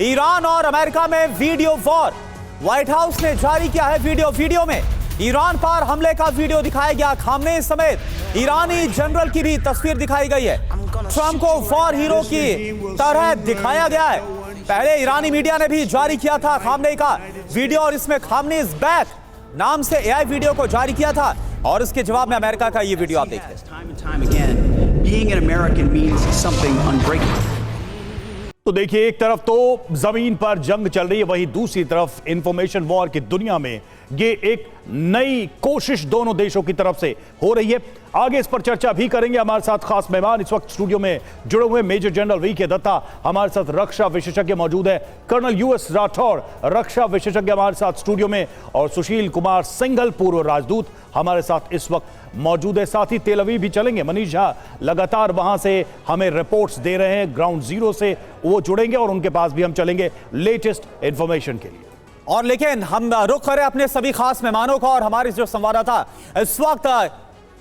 Iran और America में video war. White house ने जारी किया है वीडियो में ईरान पर हमले का वीडियो दिखाया गया। खामनेई समेत ईरानी जनरल की भी तस्वीर दिखाई गई है। ट्रंप को वॉर हीरो की तरह दिखाया गया है। पहले ईरानी मीडिया ने भी जारी किया था खामनेई का वीडियो और इसमें खामनेई इज बैक नाम से एआई वीडियो को जारी किया था और इसके जवाब में अमेरिका का ये वीडियो आप देखिए। तो देखिए, एक तरफ तो जमीन पर जंग चल रही है, वहीं दूसरी तरफ इंफॉर्मेशन वॉर की दुनिया में ये एक नई कोशिश दोनों देशों की तरफ से हो रही है। आगे इस पर चर्चा भी करेंगे। हमारे साथ खास मेहमान इस वक्त स्टूडियो में जुड़े हुए मेजर जनरल वी.के. दत्ता हमारे साथ रक्षा विशेषज्ञ मौजूद है, कर्नल यूएस राठौड़ रक्षा विशेषज्ञ हमारे साथ स्टूडियो में, और सुशील कुमार सिंघल पूर्व राजदूत हमारे साथ इस वक्त मौजूद है। साथ ही तेल अवीव भी चलेंगे, मनीष झा लगातार वहां से हमें रिपोर्ट्स दे रहे हैं ग्राउंड जीरो से, वो जुड़ेंगे और उनके पास भी हम चलेंगे लेटेस्ट इंफॉर्मेशन के लिए। और लेकिन हम रुख करें अपने सभी खास मेहमानों का और हमारे जो संवाददाता इस वक्त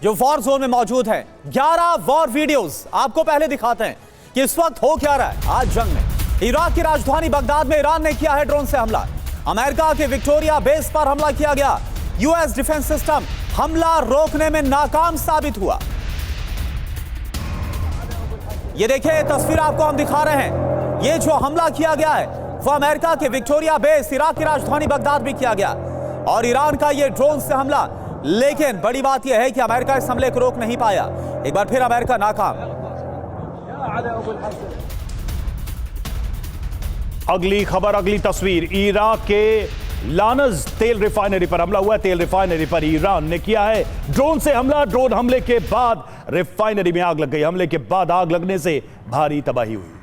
जो वॉर जोन में मौजूद है। 11 वॉर वीडियोस आपको पहले दिखाते हैं कि इस वक्त हो क्या रहा है। आज जंग में इराक की राजधानी बगदाद में ईरान ने किया है ड्रोन से हमला। अमेरिका के विक्टोरिया बेस पर हमला किया गया। यूएस डिफेंस सिस्टम हमला रोकने में नाकाम साबित हुआ। ये देखिए तस्वीर आपको हम दिखा रहे हैं। ये जो हमला किया गया है वो अमेरिका के विक्टोरिया बेस इराक की राजधानी बगदाद में किया गया और ईरान का ये ड्रोन से हमला। लेकिन बड़ी बात यह है कि अमेरिका इस हमले को रोक नहीं पाया। एक बार फिर अमेरिका नाकाम। अगली खबर, अगली तस्वीर, इराक के लानज तेल रिफाइनरी पर हमला हुआ है। तेल रिफाइनरी पर ईरान ने किया है ड्रोन से हमला। ड्रोन हमले के बाद रिफाइनरी में आग लग गई। हमले के बाद आग लगने से भारी तबाही हुई।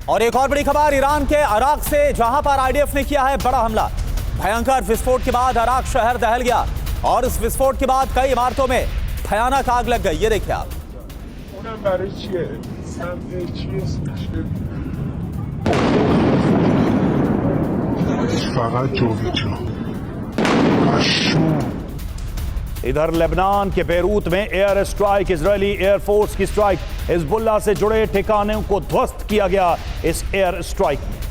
और एक और बड़ी खबर ईरान के अराक से, जहां पर आईडीएफ ने किया है बड़ा हमला। भयंकर विस्फोट के बाद अराक शहर दहल गया और इस विस्फोट के बाद कई इमारतों में भयानक आग लग गई। ये देखिए आप। इधर लेबनान के बेरूत में एयर स्ट्राइक, इजरायली एयरफोर्स की स्ट्राइक, हिजबुल्लाह से जुड़े ठिकानों को ध्वस्त किया गया इस एयर स्ट्राइक में।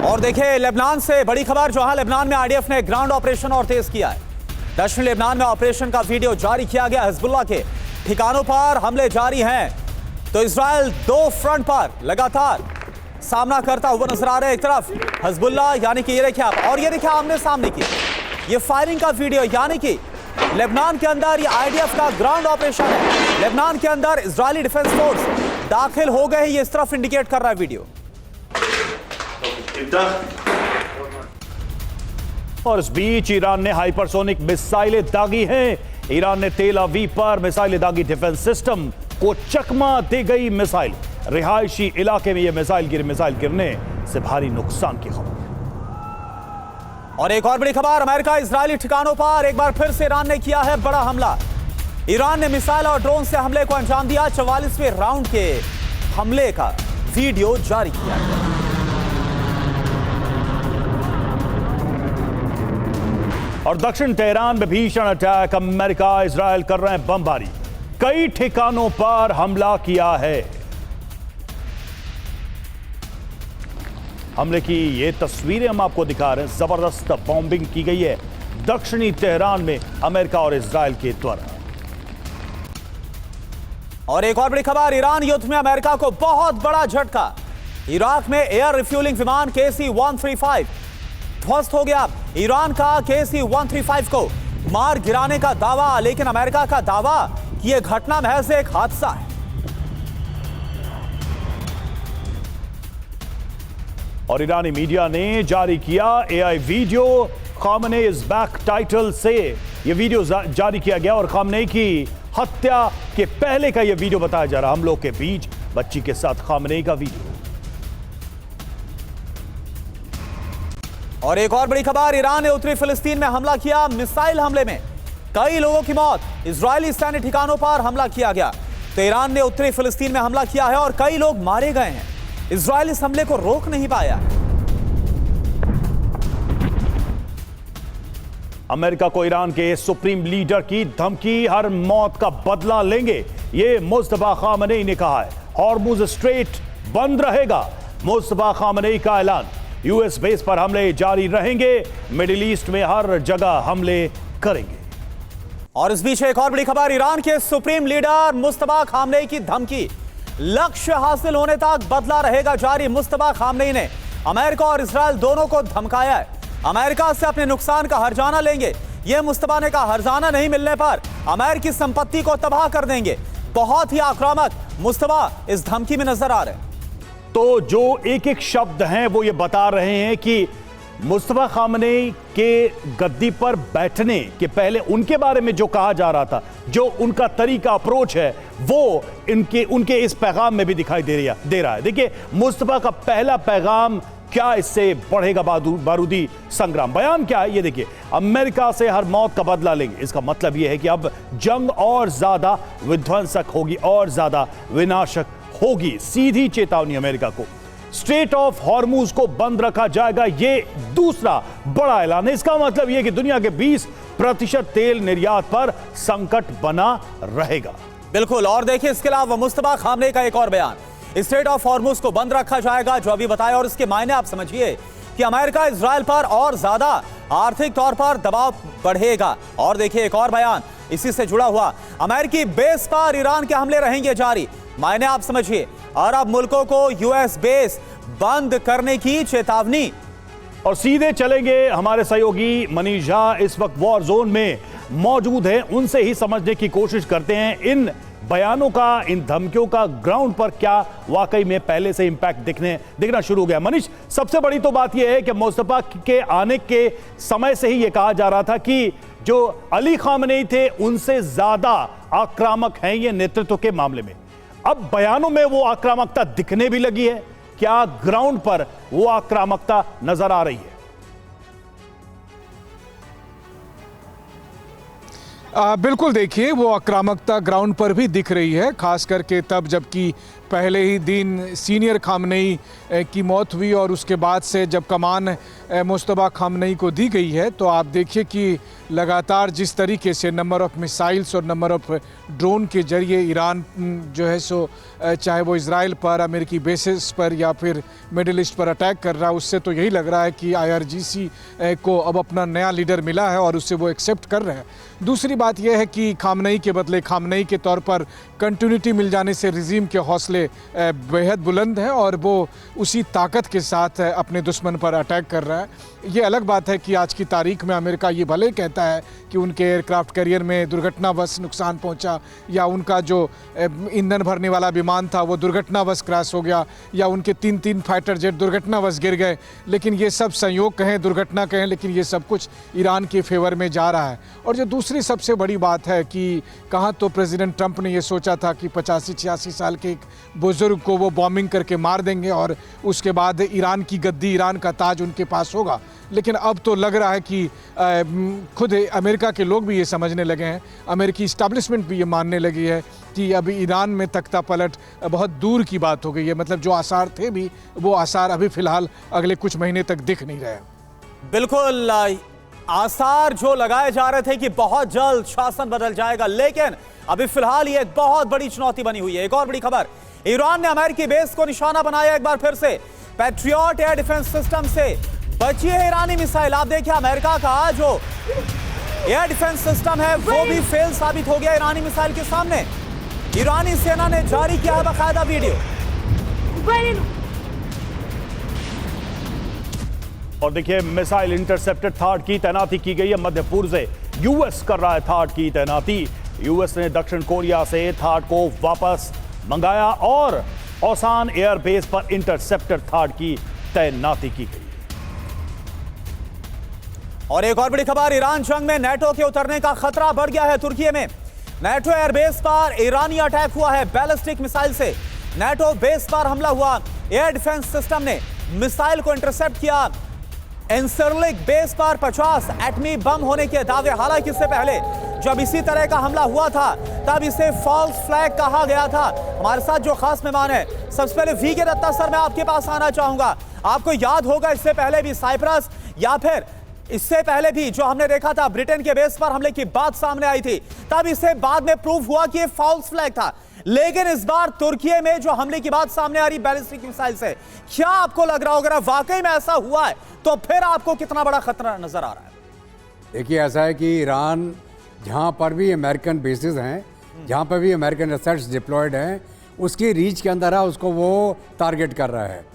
और देखिए लेबनान से बड़ी खबर, जहां लेबनान में आईडीएफ ने ग्राउंड ऑपरेशन और तेज किया है। दक्षिण लेबनान में ऑपरेशन का वीडियो जारी किया गया। हिजबुल्लाह के ठिकानों पर हमले जारी हैं तो इजराइल दो फ्रंट पर लगातार सामना करता हुआ नजर आ रहा है। एक तरफ हिजबुल्लाह यानी कि ये देखिए आप, और ये देखिए आमने सामने की ये फायरिंग का वीडियो, यानी कि लेबनान के अंदर ये आईडीएफ का ग्राउंड ऑपरेशन है। लेबनान के अंदर इजरायली डिफेंस फोर्स दाखिल हो गए, ये इस तरफ इंडिकेट कर रहा है वीडियो। और इस बीच ईरान ने हाइपरसोनिक मिसाइलें दागी हैं। ईरान ने तेल अवीव पर मिसाइलें दागी। डिफेंस सिस्टम को चकमा दे गई मिसाइल। रिहायशी इलाके में यह मिसाइल गिरने से भारी नुकसान की खबर। और एक और बड़ी खबर, अमेरिका इजरायली ठिकानों पर एक बार फिर से ईरान ने किया है बड़ा हमला। ईरान ने मिसाइल और ड्रोन से हमले को अंजाम दिया। 44वें राउंड के हमले का वीडियो जारी किया गया। और दक्षिण तेहरान में भीषण अटैक, अमेरिका इजरायल कर रहे हैं बमबारी। कई ठिकानों पर हमला किया है। हमले की ये तस्वीरें हम आपको दिखा रहे हैं। जबरदस्त बॉम्बिंग की गई है दक्षिणी तेहरान में अमेरिका और इजरायल के द्वारा। और एक और बड़ी खबर, ईरान युद्ध में अमेरिका को बहुत बड़ा झटका। इराक में एयर रिफ्यूलिंग विमान KC-135 ध्वस्त हो गया। ईरान का KC-135 को मार गिराने का दावा, लेकिन अमेरिका का दावा कि यह घटना महज एक हादसा है। और ईरानी मीडिया ने जारी किया AI video, Khamenei is back title से यह वीडियो जारी किया गया और खामनेई की हत्या के पहले का यह वीडियो बताया जा रहा। हम लोग के बीच बच्ची के साथ खामनेई का वीडियो। और एक और बड़ी खबर, ईरान ने उत्तरी फिलिस्तीन में हमला किया। मिसाइल हमले में कई लोगों की मौत। इजरायली सैन्य ठिकानों पर हमला किया गया। तो ईरान ने उत्तरी फिलिस्तीन में हमला किया है और कई लोग मारे गए हैं। इजराइल इस हमले को रोक नहीं पाया। अमेरिका को ईरान के सुप्रीम लीडर की धमकी, हर मौत का बदला लेंगे, ये मुस्तफा खामनेई ने कहा है। हॉर्मुज स्ट्रेट बंद रहेगा, मुस्तफा खामनेई का ऐलान। यूएस बेस पर हमले जारी रहेंगे, मिडिल ईस्ट में हर जगह हमले करेंगे। और इस बीच एक और बड़ी खबर, ईरान के सुप्रीम लीडर मुस्तफा खामनेई की धमकी, लक्ष्य हासिल होने तक बदला रहेगा जारी। मुस्तफा खामनेई ने अमेरिका और इजराइल दोनों को धमकाया है, अमेरिका से अपने नुकसान का हर्जाना लेंगे। यह मुस्तफा ने कहा, हर्जाना नहीं मिलने पर अमेरिकी संपत्ति को तबाह कर देंगे। बहुत ही आक्रामक मुस्तफा इस धमकी में नजर आ रहे हैं। तो जो एक एक शब्द हैं वो ये बता रहे हैं कि मुस्तफा खामनेई के गद्दी पर बैठने के पहले उनके बारे में जो कहा जा रहा था, जो उनका तरीका अप्रोच है, वो उनके इस पैगाम में भी दिखाई दे रहा है। देखिए, मुस्तफा का पहला पैगाम क्या, इससे बढ़ेगा बारूदी संग्राम। बयान क्या है ये देखिए, अमेरिका से हर मौत का बदला लेंगे। इसका मतलब यह है कि अब जंग और ज्यादा विध्वंसक होगी और ज्यादा विनाशक होगी। सीधी चेतावनी अमेरिका को। स्ट्रेट ऑफ हॉर्मुज को बंद रखा जाएगा, यह दूसरा बड़ा ऐलान है। इसका मतलब यह कि दुनिया के 20% तेल निर्यात पर संकट बना रहेगा। बिल्कुल। और देखिए, इसके अलावा मुस्तफा खामनेई का एक और बयान, स्ट्रेट ऑफ हॉर्मुज को बंद रखा जाएगा, जो अभी बताया। और इसके मायने आप समझिए कि अमेरिका इजराइल पर और ज्यादा आर्थिक तौर पर दबाव बढ़ेगा। और देखिए एक और बयान इसी से जुड़ा हुआ, अमेरिकी बेस पर ईरान के हमले रहेंगे जारी। मायने आप समझिए, अरब मुल्कों को यूएस बेस बंद करने की चेतावनी। और सीधे चलेंगे, हमारे सहयोगी मनीष झा इस वक्त वॉर जोन में मौजूद हैं, उनसे ही समझने की कोशिश करते हैं इन बयानों का, इन धमकियों का ग्राउंड पर क्या वाकई में पहले से इंपैक्ट दिखना शुरू हो गया। मनीष, सबसे बड़ी तो बात यह है कि मुस्तफा के आने के समय से ही यह कहा जा रहा था कि जो अली खामनेई थे उनसे ज्यादा आक्रामक हैं ये नेतृत्व के मामले में। अब बयानों में वो आक्रामकता दिखने भी लगी है, क्या ग्राउंड पर वो आक्रामकता नजर आ रही है? बिल्कुल, देखिए वो आक्रामकता ग्राउंड पर भी दिख रही है, खास करके तब जबकि पहले ही दिन सीनियर खामनेई की मौत हुई और उसके बाद से जब कमान मुस्तफा खामनेई को दी गई है, तो आप देखिए कि लगातार जिस तरीके से नंबर ऑफ मिसाइल्स और नंबर ऑफ ड्रोन के जरिए ईरान जो है सो चाहे वो इजराइल पर, अमेरिकी बेसिस पर या फिर मिडिल ईस्ट पर अटैक कर रहा है, उससे तो यही लग रहा है कि IRGC को अब अपना नया लीडर मिला है और उससे वो एक्सेप्ट कर रहे हैं। दूसरी बात यह है कि खामनेई के बदले खामनेई के तौर पर कंटिन्यूटी मिल जाने से रिजीम के हौसले बेहद बुलंद हैं और वो उसी ताकत के साथ अपने दुश्मन पर अटैक कर रहा है। ये अलग बात है कि आज की तारीख में अमेरिका ये भले कहता है कि उनके एयरक्राफ्ट कैरियर में दुर्घटनावश नुकसान पहुंचा, या उनका जो ईंधन भरने वाला विमान था वो दुर्घटनावश क्रैश हो गया, या उनके 3 फाइटर जेट दुर्घटनावश गिर गए, लेकिन ये सब संयोग कहें, दुर्घटना कहें, लेकिन ये सब कुछ ईरान के फेवर में जा रहा है। और जो दूसरी सबसे बड़ी बात है कि कहाँ तो प्रेसिडेंट ट्रंप ने ये सोचा था कि 85-86 साल के एक बुजुर्ग को वो बॉम्बिंग करके मार देंगे और उसके बाद ईरान की गद्दी, ईरान का ताज उनके पास होगा, लेकिन अब तो लग रहा है कि खुद अमेरिका के लोग भी ये समझने लगे हैं, अमेरिकी इस्टेब्लिशमेंट भी ये मानने लगी है कि अभी ईरान में तख्ता पलट बहुत दूर की बात हो गई है। मतलब जो आसार थे भी, वो आसार अभी फिलहाल अगले कुछ महीने तक दिख नहीं रहे। बिल्कुल, आसार जो लगाए जा रहे थे कि बहुत जल्द शासन बदल जाएगा, लेकिन अभी फिलहाल ये एक बहुत बड़ी चुनौती बनी हुई है। एक और बड़ी खबर, ईरान ने अमेरिकी बेस को निशाना बनाया एक बार फिर से। पैट्रियट एयर डिफेंस सिस्टम से बची है ईरानी मिसाइल। आप देखिए, अमेरिका का जो एयर डिफेंस सिस्टम है वो भी फेल साबित हो गया ईरानी मिसाइल के सामने। ईरानी सेना ने जारी किया बाकायदा वीडियो। और देखिए, मिसाइल इंटरसेप्टर थार्ड की तैनाती की गई है। मध्य पूर्व से यूएस कर रहा है थार्ड की तैनाती। यूएस ने दक्षिण कोरिया से थार्ड को वापस मंगाया और ओसान एयरबेस पर इंटरसेप्टर थार्ड की तैनाती की गई। और एक और बड़ी खबर, ईरान जंग में नेटो के उतरने का खतरा बढ़ गया है। तुर्की में नेटो एयरबेस पर ईरानी अटैक हुआ है बैलिस्टिक मिसाइल से। नेटो बेस पर हमला हुआ, एयर डिफेंस सिस्टम ने मिसाइल को इंटरसेप्ट किया। इंसरलिक बेस पर 50 एटमी बम होने के दावे। हालांकि इससे पहले जब इसी तरह का हमला हुआ था तब इसे फॉल्स फ्लैग कहा गया था। हमारे साथ जो खास मेहमान है, सबसे पहले वी के दत्ता सर, मैं आपके पास आना चाहूंगा। आपको याद होगा इससे पहले भी साइप्रस या फिर इससे पहले भी जो हमने देखा था ब्रिटेन के बेस पर हमले की बात सामने आई थी, तब इसे बाद में प्रूव हुआ कि ये फॉल्स फ्लैग था। लेकिन इस बार तुर्की में जो हमले की बात सामने आ रही बैलिस्टिक मिसाइल से, क्या आपको लग रहा होगा अगर वाकई में ऐसा हुआ है तो फिर आपको कितना बड़ा खतरा नजर आ रहा है? देखिए, ऐसा है कि ईरान जहां पर भी अमेरिकन बेसिस हैं, जहां पर भी अमेरिकन एसेट्स डिप्लॉयड हैं, उसकी रीच के अंदर है, उसको वो टारगेट कर रहा है।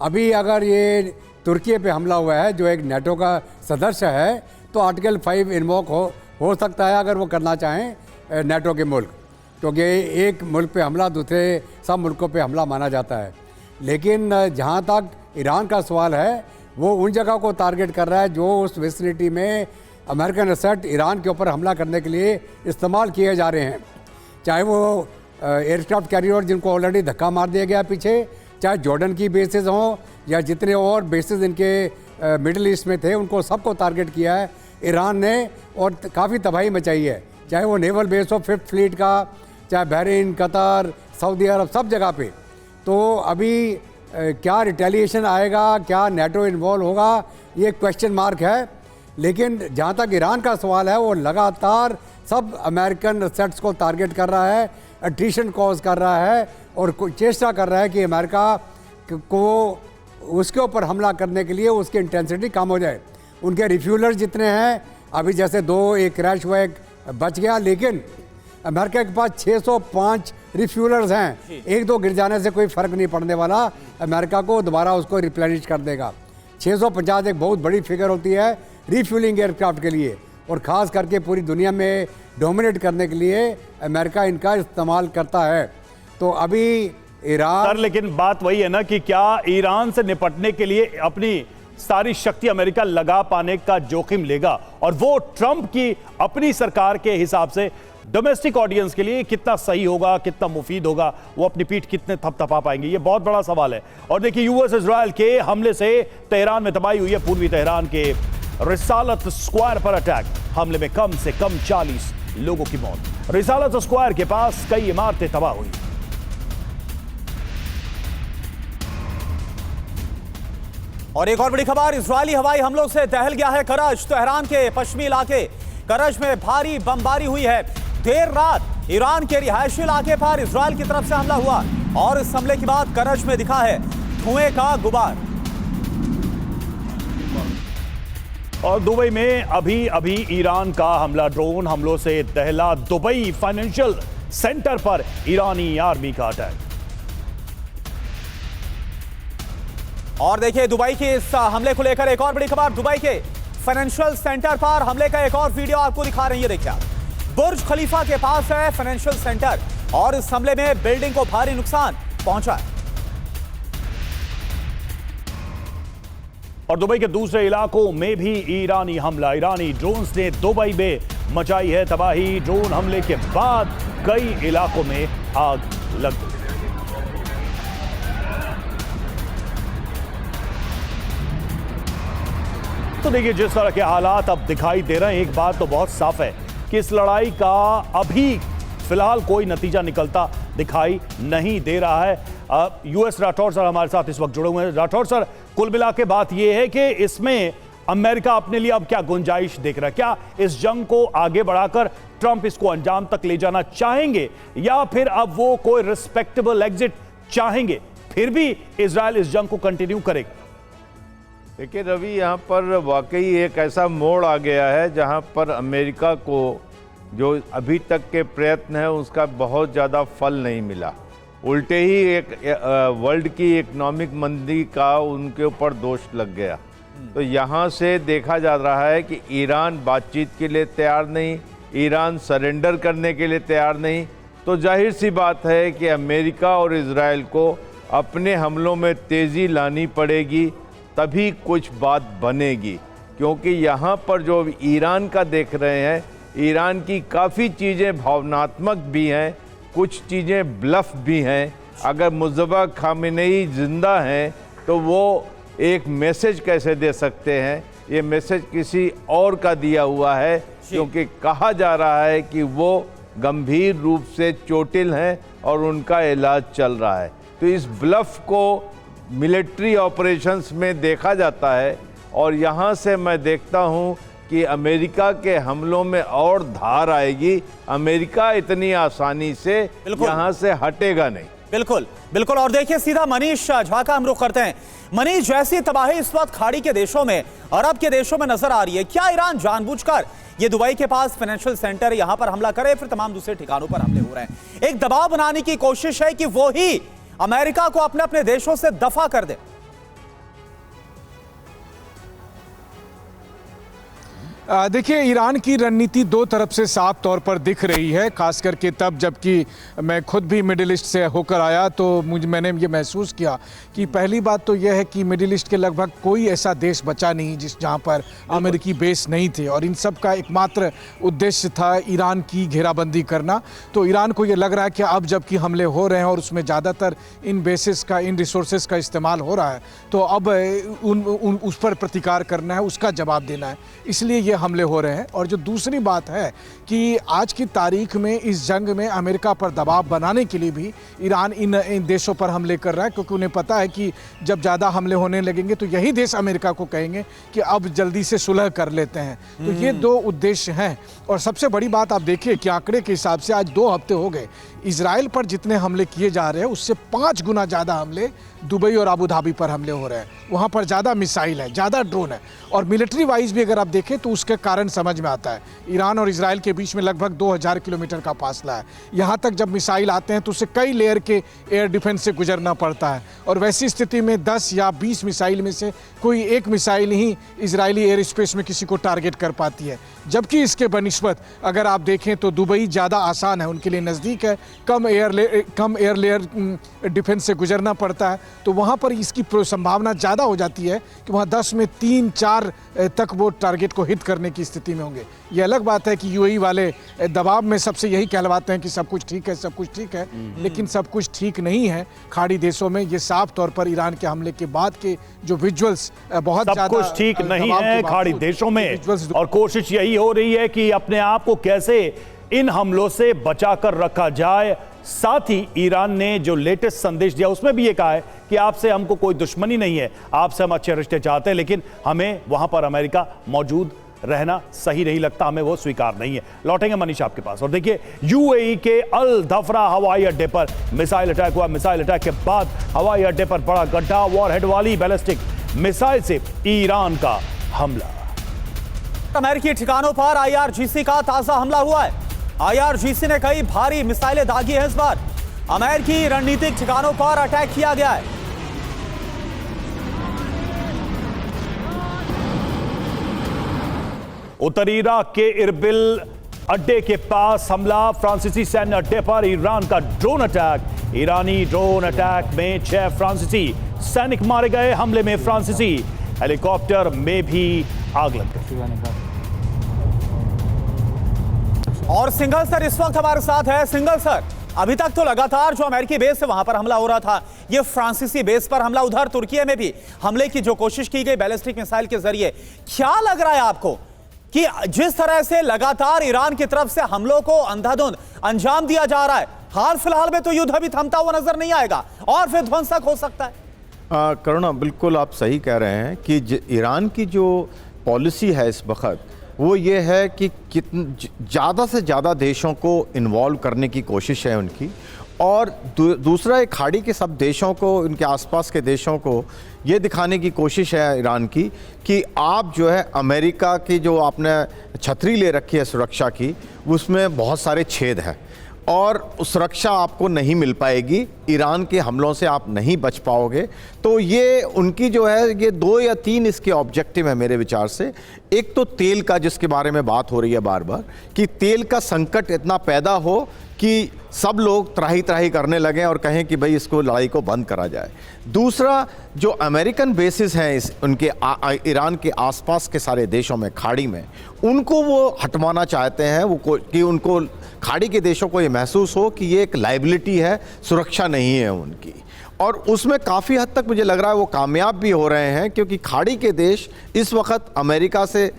अभी अगर ये तुर्की पे हमला हुआ है जो एक नेटो का सदस्य है, तो आर्टिकल 5 इन्वोक हो सकता है अगर वो करना चाहें नेटो के मुल्क, क्योंकि एक मुल्क पे हमला दूसरे सब मुल्कों पे हमला माना जाता है। लेकिन जहाँ तक ईरान का सवाल है, वो उन जगह को टारगेट कर रहा है जो उस विसिनिटी में अमेरिकन एसेट ईरान के ऊपर हमला करने के लिए इस्तेमाल किए जा रहे हैं, चाहे वो एयरक्राफ्ट कैरियर जिनको ऑलरेडी धक्का मार दिया गया पीछे, चाहे जॉर्डन की बेसिस हों या जितने और बेसिस इनके मिडिल ईस्ट में थे, उनको सबको टारगेट किया है ईरान ने और काफ़ी तबाही मचाई है। चाहे वो नेवल बेस हो 5th फ्लीट का, चाहे बहरीन, कतर, सऊदी अरब, सब जगह पे। तो अभी क्या रिटेलिएशन आएगा, क्या नेटो इन्वॉल्व होगा, ये क्वेश्चन मार्क है। लेकिन जहाँ तक ईरान का सवाल है, वो लगातार सब अमेरिकन एसेट्स को टारगेट कर रहा है, एट्रिशन कॉज कर रहा है और चेष्टा कर रहा है कि अमेरिका को उसके ऊपर हमला करने के लिए उसकी इंटेंसिटी कम हो जाए। उनके रिफ्यूलर जितने हैं, अभी जैसे एक क्रैश हुआ, एक बच गया, लेकिन अमेरिका के पास 605 रिफ्यूलर्स हैं। एक दो गिर जाने से कोई फ़र्क नहीं पड़ने वाला, अमेरिका को दोबारा उसको रिप्लेनिश कर देगा। 650 एक बहुत बड़ी फिगर होती है रिफ्यूलिंग एयरक्राफ्ट के लिए, और ख़ास करके पूरी दुनिया में डोमिनेट करने के लिए अमेरिका इनका इस्तेमाल करता है। तो अभी ईरान सर, लेकिन बात वही है ना कि क्या ईरान से निपटने के लिए अपनी सारी शक्ति अमेरिका लगा पाने का जोखिम लेगा, और वो ट्रंप की अपनी सरकार के हिसाब से डोमेस्टिक ऑडियंस के लिए कितना सही होगा, कितना मुफीद होगा, वो अपनी पीठ कितने थपथपा पाएंगे, ये बहुत बड़ा सवाल है। और देखिए, यूएस इजराइल के हमले से तेहरान में तबाही हुई है। पूर्वी तेहरान के रिसालत स्क्वायर पर अटैक, हमले में कम से कम 40 लोगों की मौत। रिसालत स्क्वायर के पास कई इमारतें तबाह हुई। और एक और बड़ी खबर, इजरायली हवाई हमलों से दहल गया है करज। तेहरान के पश्चिमी इलाके करज में भारी बमबारी हुई है। देर रात ईरान के रिहायशी इलाके पर इजरायल की तरफ से हमला हुआ और इस हमले के बाद करज में दिखा है धुएं का गुबार। और दुबई में अभी ईरान का हमला, ड्रोन हमलों से दहला दुबई फाइनेंशियल सेंटर पर ईरानी आर्मी का अटैक। और देखिए, दुबई के इस हमले को लेकर एक और बड़ी खबर, दुबई के फाइनेंशियल सेंटर पर हमले का एक और वीडियो आपको दिखा रही है। देखिए, बुर्ज खलीफा के पास है फाइनेंशियल सेंटर और इस हमले में बिल्डिंग को भारी नुकसान पहुंचा है। और दुबई के दूसरे इलाकों में भी ईरानी हमला, ईरानी ड्रोन्स ने दुबई में मचाई है तबाही। ड्रोन हमले के बाद कई इलाकों में आग लग गई। तो देखिए, जिस तरह के हालात अब दिखाई दे रहे हैं, एक बात तो बहुत साफ है कि इस लड़ाई का अभी फिलहाल कोई नतीजा निकलता दिखाई नहीं दे रहा है। यूएस राठौर सर हमारे साथ इस वक्त जुड़े हुए हैं। राठौर सर, कुल मिला के बात यह है कि इसमें अमेरिका अपने लिए अब क्या गुंजाइश देख रहा है? क्या इस जंग को आगे बढ़ाकर ट्रंप इसको अंजाम तक ले जाना चाहेंगे, या फिर अब वो कोई रिस्पेक्टेबल एग्जिट चाहेंगे, फिर भी इजराइल इस जंग को कंटिन्यू करेगा? देखिए रवि, यहाँ पर वाकई एक ऐसा मोड़ आ गया है जहाँ पर अमेरिका को जो अभी तक के प्रयत्न है उसका बहुत ज़्यादा फल नहीं मिला। उल्टे ही एक वर्ल्ड की इकोनॉमिक मंदी का उनके ऊपर दोष लग गया। तो यहाँ से देखा जा रहा है कि ईरान बातचीत के लिए तैयार नहीं, ईरान सरेंडर करने के लिए तैयार नहीं। तो जाहिर सी बात है कि अमेरिका और इजराइल को अपने हमलों में तेज़ी लानी पड़ेगी, तभी कुछ बात बनेगी। क्योंकि यहाँ पर जो ईरान का देख रहे हैं, ईरान की काफ़ी चीज़ें भावनात्मक भी हैं, कुछ चीज़ें ब्लफ भी हैं। अगर मुस्तफा खामेनेई जिंदा हैं तो वो एक मैसेज कैसे दे सकते हैं? ये मैसेज किसी और का दिया हुआ है, क्योंकि कहा जा रहा है कि वो गंभीर रूप से चोटिल हैं और उनका इलाज चल रहा है। तो इस ब्लफ को मिलिट्री ऑपरेशंस में देखा जाता है और यहाँ से मैं देखता हूँ कि अमेरिका के हमलों में और धार आएगी। अमेरिका इतनी आसानी से यहाँ से हटेगा नहीं। बिल्कुल बिल्कुल। और देखिए सीधा मनीष झा का हम रुख करते हैं। मनीष, जैसी तबाही इस वक्त खाड़ी के देशों में, अरब के देशों में नजर आ रही है, क्या ईरान जानबूझकर ये दुबई के पास फाइनेंशियल सेंटर है यहां पर हमला करे, फिर तमाम दूसरे ठिकानों पर हमले हो रहे हैं? एक दबाव बनाने की कोशिश है कि वो ही अमेरिका को अपने अपने देशों से दफा कर दे। देखिए, ईरान की रणनीति दो तरफ से साफ तौर पर दिख रही है, खास करके तब जबकि मैं खुद भी मिडिल ईस्ट से होकर आया तो मैंने ये महसूस किया कि पहली बात तो यह है कि मिडिल ईस्ट के लगभग कोई ऐसा देश बचा नहीं जहाँ पर अमेरिकी बेस नहीं थे, और इन सब का एकमात्र उद्देश्य था ईरान की घेराबंदी करना। तो ईरान को ये लग रहा है कि अब जबकि हमले हो रहे हैं और उसमें ज़्यादातर इन बेसिस का, इन रिसोर्सेज का इस्तेमाल हो रहा है, तो अब उस पर प्रतिकार करना है, उसका जवाब देना है, इसलिए ये हमले हो रहे हैं। और जो दूसरी बात है कि आज की तारीख में इस जंग में अमेरिका पर दबाव बनाने के लिए भी ईरान इन देशों पर हमले कर रहा है, क्योंकि उन्हें पता है कि जब ज़्यादा हमले होने लगेंगे तो यही देश अमेरिका को कहेंगे कि अब जल्दी से सुलह कर लेते हैं। तो ये दो उद्देश्य हैं। और सबसे बड़ी बात आप देखिए कि आंकड़े के हिसाब से आज 2 हफ्ते हो गए, इजराइल पर जितने हमले किए जा रहे हैं उससे 5 गुना ज़्यादा हमले दुबई और अबू धाबी पर हमले हो रहे हैं। वहाँ पर ज़्यादा मिसाइल है, ज़्यादा ड्रोन है, और मिलिट्री वाइज भी अगर आप देखें तो उसके कारण समझ में आता है। ईरान और इजराइल के बीच में लगभग 2000 किलोमीटर का फासला है। यहाँ तक जब मिसाइल आते हैं तो उसे कई लेयर के एयर डिफेंस से गुजरना पड़ता है, और वैसी स्थिति में 10 या 20 मिसाइल में से कोई एक मिसाइल ही इजरायली एयर स्पेस में किसी को टारगेट कर पाती है। जबकि इसके बनिस्बत अगर आप देखें तो दुबई ज़्यादा आसान है, उनके लिए नज़दीक है, कम एयर लेयर डिफेंस से गुजरना पड़ता है, तो वहाँ पर इसकी संभावना ज़्यादा हो जाती है कि वहाँ 10 में 3-4 तक वो टारगेट को हिट करने की स्थिति में होंगे। ये अलग बात है कि यूएई वाले दबाव में सबसे यही कहलवाते हैं कि सब कुछ ठीक है, सब कुछ ठीक है, लेकिन सब कुछ ठीक नहीं है खाड़ी देशों में। ये साफ तौर पर ईरान के हमले के बाद के जो विजुअल्स बहुत सब ज़्यादा कुछ ठीक नहीं है खाड़ी देशों में, और कोशिश यही हो रही है कि अपने आप को कैसे इन हमलों से बचाकर रखा जाए। साथ ही ईरान ने जो लेटेस्ट संदेश दिया उसमें भी ये कहा है कि आपसे हमको कोई दुश्मनी नहीं है, आपसे हम अच्छे रिश्ते चाहते हैं, लेकिन हमें वहां पर अमेरिका मौजूद रहना सही नहीं लगता, हमें वो स्वीकार नहीं है। लौटेंगे मनीष आपके पास। और देखिए, यूएई के अल धफरा हवाई अड्डे पर मिसाइल अटैक हुआ। मिसाइल अटैक के बाद हवाई अड्डे पर बड़ा गड्ढा, वॉरहेड वाली बैलिस्टिक मिसाइल से ईरान का हमला। अमेरिकी ठिकानों पर आईआरजीसी का ताजा हमला हुआ है। आईआरजीसी ने कई भारी मिसाइलें दागी हैं। इस बार अमेरिकी रणनीतिक ठिकानों पर अटैक किया गया है। उत्तरी इराक के इरबिल अड्डे के पास हमला। फ्रांसीसी सैन्य अड्डे पर ईरान का ड्रोन अटैक। ईरानी ड्रोन अटैक में 6 फ्रांसीसी सैनिक मारे गए। हमले में फ्रांसीसी हेलीकॉप्टर में भी आग लग गई। और सिंगल सर इस वक्त हमारे साथ है। सिंगल सर, अभी तक तो लगातार जो अमेरिकी बेस है वहां पर हमला हो रहा था, ये फ्रांसीसी बेस पर हमला, उधर तुर्की में भी हमले की जो कोशिश की गई बैलिस्टिक मिसाइल के जरिए, क्या लग रहा है आपको कि जिस तरह से लगातार ईरान की तरफ से हमलों को अंधाधुंध अंजाम दिया जा रहा है, हाल फिलहाल में तो युद्ध अभी थमता हुआ नजर नहीं आएगा और फिर ध्वंसक हो सकता है? करुणा, बिल्कुल आप सही कह रहे हैं कि ईरान की जो पॉलिसी है इस वक्त वो ये है कि ज़्यादा से ज़्यादा देशों को इन्वॉल्व करने की कोशिश है उनकी, और दूसरा एक खाड़ी के सब देशों को, उनके आसपास के देशों को ये दिखाने की कोशिश है ईरान की कि आप जो है अमेरिका की जो आपने छतरी ले रखी है सुरक्षा की, उसमें बहुत सारे छेद हैं और सुरक्षा आपको नहीं मिल पाएगी, ईरान के हमलों से आप नहीं बच पाओगे। तो ये उनकी जो है ये 2 या 3 इसके ऑब्जेक्टिव है मेरे विचार से। एक तो तेल का, जिसके बारे में बात हो रही है बार बार, कि तेल का संकट इतना पैदा हो कि सब लोग त्राही त्राही करने लगें और कहें कि भाई इसको, लड़ाई को बंद करा जाए। दूसरा, जो अमेरिकन बेसिस हैं इस उनके ईरान के आसपास के सारे देशों में, खाड़ी में, उनको वो हटवाना चाहते हैं, कि उनको खाड़ी के देशों को ये महसूस हो कि ये एक लाइबिलिटी है, सुरक्षा नहीं है उनकी। और उसमें काफ़ी हद तक मुझे लग रहा है वो कामयाब भी हो रहे हैं, क्योंकि खाड़ी के देश इस वक्त अमेरिका से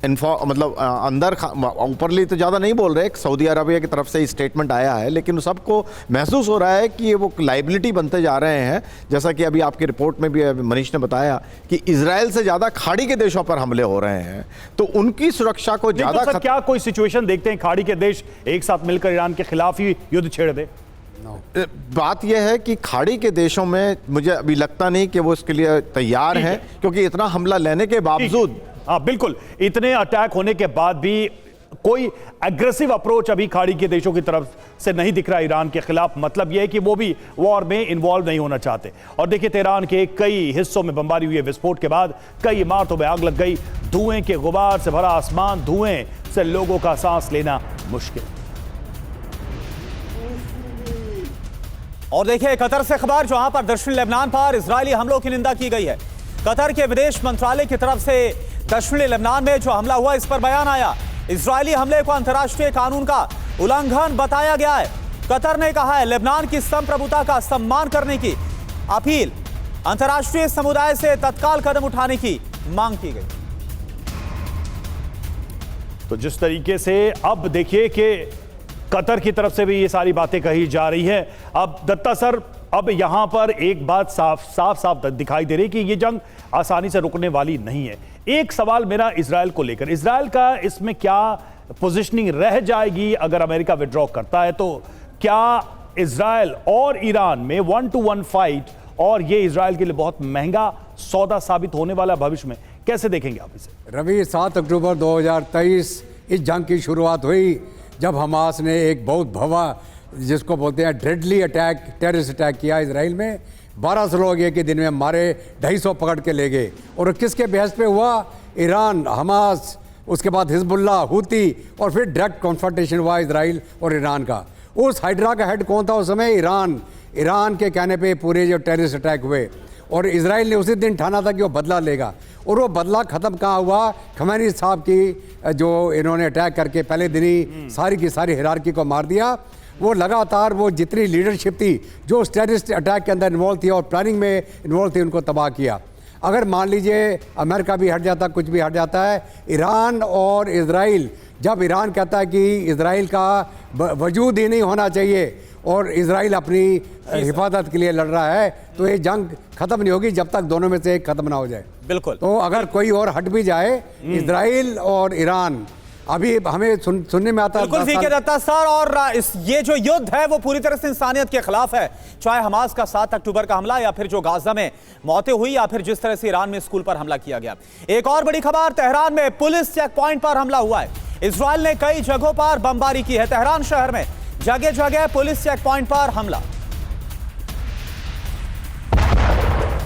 मतलब अंदर ऊपरली तो ज़्यादा नहीं बोल रहे, सऊदी अरबिया की तरफ से स्टेटमेंट आया है, लेकिन सबको महसूस हो रहा है कि ये वो लाइबिलिटी बनते जा रहे हैं। जैसा कि अभी आपकी रिपोर्ट में भी मनीष ने बताया कि इजराइल से ज़्यादा खाड़ी के देशों पर हमले हो रहे हैं, तो उनकी सुरक्षा को ज़्यादा क्या कोई सिचुएशन देखते हैं खाड़ी के देश एक साथ मिलकर ईरान के खिलाफ ही युद्ध छेड़ दे? बात यह है कि खाड़ी के देशों में मुझे अभी लगता नहीं कि वो इसके लिए तैयार हैं, क्योंकि इतना हमला लेने के बावजूद, हाँ बिल्कुल, इतने अटैक होने के बाद भी कोई एग्रेसिव अप्रोच अभी खाड़ी के देशों की तरफ से नहीं दिख रहा ईरान के खिलाफ। मतलब यह है कि वो भी वॉर में इन्वॉल्व नहीं होना चाहते। और देखिए, तेहरान के कई हिस्सों में बमबारी हुई है। विस्फोट के बाद कई इमारतों में आग लग गई। धुएं के गुबार से भरा आसमान, धुएं से लोगों का सांस लेना मुश्किल। और देखिए, कतर से खबर, जहां पर दक्षिण लेबनान पर इजरायली हमलों की निंदा की गई है। कतर के विदेश मंत्रालय की तरफ से दक्षिणी लेबनान में जो हमला हुआ, इस पर बयान आया। इजरायली हमले को अंतर्राष्ट्रीय कानून का उल्लंघन बताया गया है। कतर ने कहा है लेबनान की संप्रभुता का सम्मान करने की अपील, अंतर्राष्ट्रीय समुदाय से तत्काल कदम उठाने की मांग की गई। तो जिस तरीके से अब देखिए कि कतर की तरफ से भी ये सारी बातें कही जा रही है। अब दत्ता सर, अब यहां पर एक बात साफ दिखाई दे रही कि ये जंग आसानी से रुकने वाली नहीं है। एक सवाल मेरा इजराइल को लेकर, इजराइल का इसमें क्या पोजीशनिंग रह जाएगी अगर अमेरिका विड्रॉ करता है? तो क्या इजराइल और ईरान में 1-to-1 फाइट, और ये इजराइल के लिए बहुत महंगा सौदा साबित होने वाला भविष्य में, कैसे देखेंगे आप इसे? रवि, 7 अक्टूबर 2023 इस जंग की शुरुआत हुई जब हमास ने एक बहुत भवा, जिसको बोलते हैं डेडली अटैक, टेररिस्ट अटैक किया इजराइल में। 1200 लोग एक ही दिन में मारे, 250 पकड़ के ले गए। और किसके बेहस पे हुआ? ईरान, हमास, उसके बाद हिजबुल्ला, हूती, और फिर डायरेक्ट कॉन्फ्रंटेशन हुआ इजराइल और ईरान का। उस हाइड्रा का हेड कौन था उस समय? ईरान के कहने पे पूरे जो टेररिस्ट अटैक हुए, और इजराइल ने उसी दिन ठाना था कि वो बदला लेगा। और वो बदला ख़त्म कहाँ हुआ? खमैनी साहब की जो इन्होंने अटैक करके पहले दिन ही सारी की सारी हिरार्की को मार दिया। वो लगातार वो जितनी लीडरशिप थी जो उस टेररिस्ट अटैक के अंदर इन्वॉल्व थी और प्लानिंग में इन्वॉल्व थी, उनको तबाह किया। अगर मान लीजिए अमेरिका भी हट जाता, कुछ भी हट जाता है, ईरान और इजराइल, जब ईरान कहता है कि इजराइल का वजूद ही नहीं होना चाहिए और इजराइल अपनी हिफाजत के लिए लड़ रहा है, तो ये जंग खत्म नहीं होगी जब तक दोनों में से एक खत्म ना हो जाए। बिल्कुल। तो अगर कोई और हट भी जाए, इजराइल और ईरान, अभी हमें सुनने में आता है बिल्कुल ठीक है दत्ता सर। और ये जो युद्ध है वो पूरी तरह से इंसानियत के खिलाफ है, चाहे हमास का 7 अक्टूबर का हमला, या फिर जो गाजा में मौतें हुई, या फिर जिस तरह से ईरान में स्कूल पर हमला किया गया। एक और बड़ी खबर, तेहरान में पुलिस चेक पॉइंट पर हमला हुआ है। इजराइल ने कई जगहों पर बमबारी की है। तेहरान शहर में जगह जगह पुलिस चेक पॉइंट पर हमला।